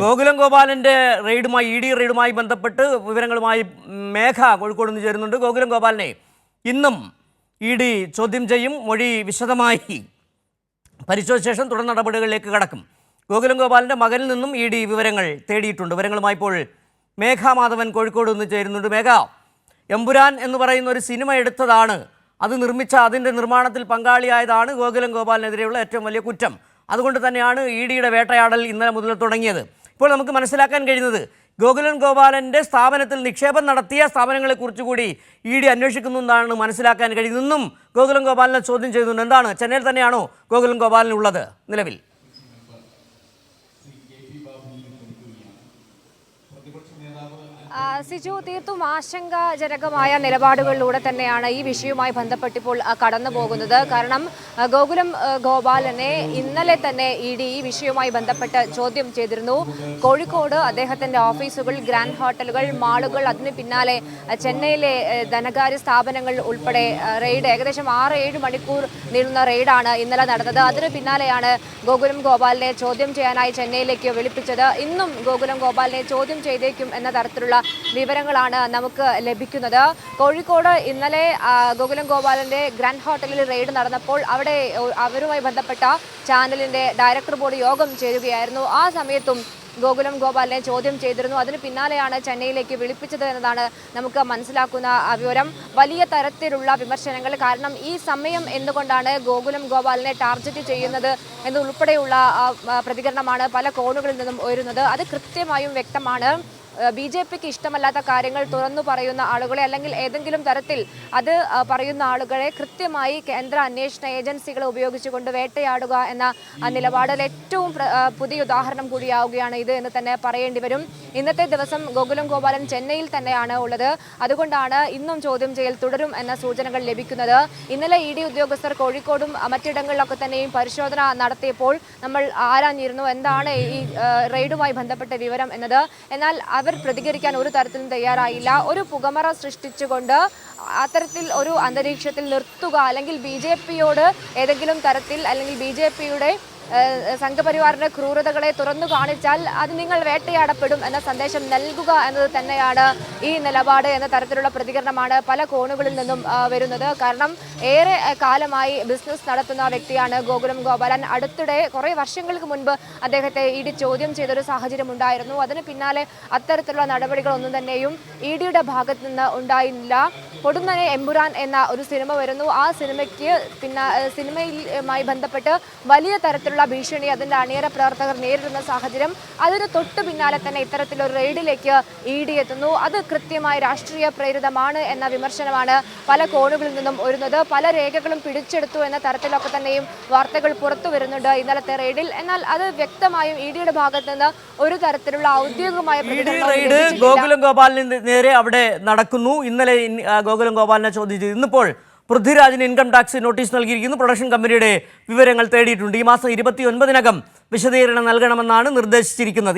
Gokulam ഗോപാലന്റെ റെയ്ഡുമായി E D റെയ്ഡുമായി ബന്ധപ്പെട്ട് വിവരങ്ങളുമായി മേഘ കോഴിക്കോട് നിന്ന് ചേരുന്നുണ്ട്. ഗോകുലം ഗോപാലിനെ ഇന്നും ഇ ഡി ചോദ്യം ചെയ്യും. മൊഴി വിശദമായി പരിശോധിച്ച ശേഷം തുടർ നടപടികളിലേക്ക് കടക്കും. ഗോകുലം ഗോപാലിന്റെ മകനിൽ നിന്നും ഇ ഡി വിവരങ്ങൾ തേടിയിട്ടുണ്ട്. വിവരങ്ങളുമായി ഇപ്പോൾ മേഘ മാധവൻ കോഴിക്കോട് നിന്ന് ചേരുന്നുണ്ട്. മേഘ, എമ്പുരാൻ എന്ന് പറയുന്ന ഒരു സിനിമ എടുത്തതാണ്, അത് നിർമ്മിച്ച അതിൻ്റെ നിർമ്മാണത്തിൽ പങ്കാളിയായതാണ് ഗോകുലം ഗോപാലിനെതിരെയുള്ള ഏറ്റവും വലിയ കുറ്റം. അതുകൊണ്ട് തന്നെയാണ് ഇ ഡിയുടെ വേട്ടയാടൽ ഇന്നലെ മുതൽ തുടങ്ങിയത്. ഇപ്പോൾ നമുക്ക് മനസ്സിലാക്കാൻ കഴിയുന്നത് ഗോകുലം ഗോപാലൻ്റെ സ്ഥാപനത്തിൽ നിക്ഷേപം നടത്തിയ സ്ഥാപനങ്ങളെക്കുറിച്ച് കൂടി ഇ ഡി അന്വേഷിക്കുന്നു എന്നാണ് മനസ്സിലാക്കാൻ കഴിയുന്നത്. ഇന്നും ഗോകുലം ഗോപാലിനെ ചോദ്യം ചെയ്യുന്നുണ്ട്. എന്താണ്, ചെന്നൈയിൽ തന്നെയാണോ ഗോകുലം ഗോപാലിനുള്ളത് നിലവിൽ? സിജു, തീർത്തും ആശങ്കാജനകമായ നിലപാടുകളിലൂടെ തന്നെയാണ് ഈ വിഷയവുമായി ബന്ധപ്പെട്ടിപ്പോൾ കടന്നു പോകുന്നത്. കാരണം ഗോകുലം ഗോപാലനെ ഇന്നലെ തന്നെ ഇ ഡി ഈ വിഷയവുമായി ബന്ധപ്പെട്ട് ചോദ്യം ചെയ്തിരുന്നു. കോഴിക്കോട് അദ്ദേഹത്തിൻ്റെ ഓഫീസുകൾ, ഗ്രാൻഡ് ഹോട്ടലുകൾ, മാളുകൾ, അതിന് പിന്നാലെ ചെന്നൈയിലെ ധനകാര്യ സ്ഥാപനങ്ങൾ ഉൾപ്പെടെ റെയ്ഡ്, ഏകദേശം 6-7 മണിക്കൂർ നീളുന്ന റെയ്ഡാണ് ഇന്നലെ നടന്നത്. അതിന് പിന്നാലെയാണ് ഗോകുലം ഗോപാലിനെ ചോദ്യം ചെയ്യാനായി ചെന്നൈയിലേക്ക് വിളിപ്പിച്ചത്. ഇന്നും ഗോകുലം ഗോപാലിനെ ചോദ്യം ചെയ്തേക്കും എന്ന തരത്തിലുള്ള വിവരങ്ങളാണ് നമുക്ക് ലഭിക്കുന്നത്. കോഴിക്കോട് ഇന്നലെ ഗോകുലം ഗോപാലന്റെ ഗ്രാൻഡ് ഹോട്ടലിൽ റെയ്ഡ് നടന്നപ്പോൾ അവിടെ അവരുമായി ബന്ധപ്പെട്ട ചാനലിന്റെ ഡയറക്ടർ ബോർഡ് യോഗം ചേരുകയായിരുന്നു. ആ സമയത്തും ഗോകുലം ഗോപാലിനെ ചോദ്യം ചെയ്തിരുന്നു. അതിന് പിന്നാലെയാണ് ചെന്നൈയിലേക്ക് വിളിപ്പിച്ചത് എന്നതാണ് നമുക്ക് മനസ്സിലാക്കുന്ന വിവരം. വലിയ തരത്തിലുള്ള വിമർശനങ്ങൾ, കാരണം ഈ സമയം എന്തുകൊണ്ടാണ് ഗോകുലം ഗോപാലിനെ ടാർഗറ്റ് ചെയ്യുന്നത് എന്നുൾപ്പെടെയുള്ള പ്രതികരണമാണ് പല കോണുകളിൽ നിന്നും ഉയരുന്നത്. അത് കൃത്യമായും വ്യക്തമാണ്. BJPക്ക് ഇഷ്ടമല്ലാത്ത കാര്യങ്ങൾ തുറന്നു പറയുന്ന ആളുകളെ, അല്ലെങ്കിൽ ഏതെങ്കിലും തരത്തിൽ അത് പറയുന്ന ആളുകളെ കൃത്യമായി കേന്ദ്ര അന്വേഷണ ഏജൻസികളെ ഉപയോഗിച്ചുകൊണ്ട് വേട്ടയാടുക എന്ന നിലപാടിൽ ഏറ്റവും പുതിയ ഉദാഹരണം കൂടിയാവുകയാണ് ഇത് എന്ന് തന്നെ പറയേണ്ടി വരും. ഇന്നത്തെ ദിവസം ഗോകുലം ഗോപാലൻ ചെന്നൈയിൽ തന്നെയാണ് ഉള്ളത്. അതുകൊണ്ടാണ് ഇന്നും ചോദ്യം ചെയ്യൽ തുടരും എന്ന സൂചനകൾ ലഭിക്കുന്നത്. ഇന്നലെ ഇ ഡി ഉദ്യോഗസ്ഥർ കോഴിക്കോടും മറ്റിടങ്ങളിലൊക്കെ തന്നെയും പരിശോധന നടത്തിയപ്പോൾ നമ്മൾ ആരാഞ്ഞിരുന്നു എന്താണ് ഈ റെയ്ഡുമായി ബന്ധപ്പെട്ട വിവരം എന്നത്. എന്നാൽ അവർ പ്രതികരിക്കാൻ ഒരു തരത്തിലും തയ്യാറായില്ല. ഒരു പുകമറ സൃഷ്ടിച്ചുകൊണ്ട് അത്തരത്തിൽ ഒരു അന്തരീക്ഷത്തിൽ നിർത്തുക, അല്ലെങ്കിൽ BJPയോട് ഏതെങ്കിലും തരത്തിൽ, അല്ലെങ്കിൽ BJPയുടെ സംഘപരിവാറിന്റെ ക്രൂരതകളെ തുറന്നു കാണിച്ചാൽ അത് നിങ്ങൾ വേട്ടയാടപ്പെടും എന്ന സന്ദേശം നൽകുക എന്നത് തന്നെയാണ് ഈ നിലപാട് എന്ന തരത്തിലുള്ള പ്രതികരണമാണ് പല കോണുകളിൽ നിന്നും വരുന്നത്. കാരണം ഏറെ കാലമായി ബിസിനസ് നടത്തുന്ന വ്യക്തിയാണ് ഗോകുലം ഗോപാലൻ. അടുത്തിടെ കുറേ വർഷങ്ങൾക്ക് മുൻപ് അദ്ദേഹത്തെ ഇ ഡി ചോദ്യം ചെയ്തൊരു സാഹചര്യം ഉണ്ടായിരുന്നു. അതിന് പിന്നാലെ അത്തരത്തിലുള്ള നടപടികളൊന്നും തന്നെയും ഇ ഡിയുടെ ഭാഗത്ത് നിന്ന് ഉണ്ടായില്ല. പൊടുന്നനെ എമ്പുരാൻ എന്ന ഒരു സിനിമ വരുന്നു. ആ സിനിമയുമായി ബന്ധപ്പെട്ട് വലിയ തരത്തിലുള്ള ഭീഷണി അതിൻ്റെ അണിയറ പ്രവർത്തകർ നേരിടുന്ന സാഹചര്യം. അതിന് തൊട്ടു പിന്നാലെ തന്നെ ഇത്തരത്തിലൊരു റെയ്ഡിലേക്ക് ഇ ഡി എത്തുന്നു. അത് കൃത്യമായി രാഷ്ട്രീയ പ്രേരിതമാണ് എന്ന വിമർശനമാണ് പല കോണുകളിൽ നിന്നും വരുന്നത്. പല രേഖകളും പിടിച്ചെടുത്തു എന്ന തരത്തിലൊക്കെ തന്നെയും വാർത്തകൾ പുറത്തു വരുന്നുണ്ട് ഇന്നലത്തെ റെയ്ഡിൽ. എന്നാൽ അത് വ്യക്തമായും ഇ ഡിയുടെ ഭാഗത്ത് നിന്ന് ഒരു തരത്തിലുള്ള ഔദ്യോഗികമായ ഗോകുലം ഗോപാലിന് നേരെ അവിടെ നടക്കുന്നു. ഇന്നലെ ഗോകുലം ഗോപാലിനെ ചോദ്യം ചെയ്തു. ഇന്നിപ്പോൾ പൃഥ്വിരാജിന് ഇൻകം ടാക്സ് നോട്ടീസ് നൽകിയിരിക്കുന്നു. പ്രൊഡക്ഷൻ കമ്പനിയുടെ വിവരങ്ങൾ തേടിയിട്ടുണ്ട്. ഈ മാസം 29-നകം വിശദീകരണം നൽകണമെന്നാണ് നിർദ്ദേശിച്ചിരിക്കുന്നത്.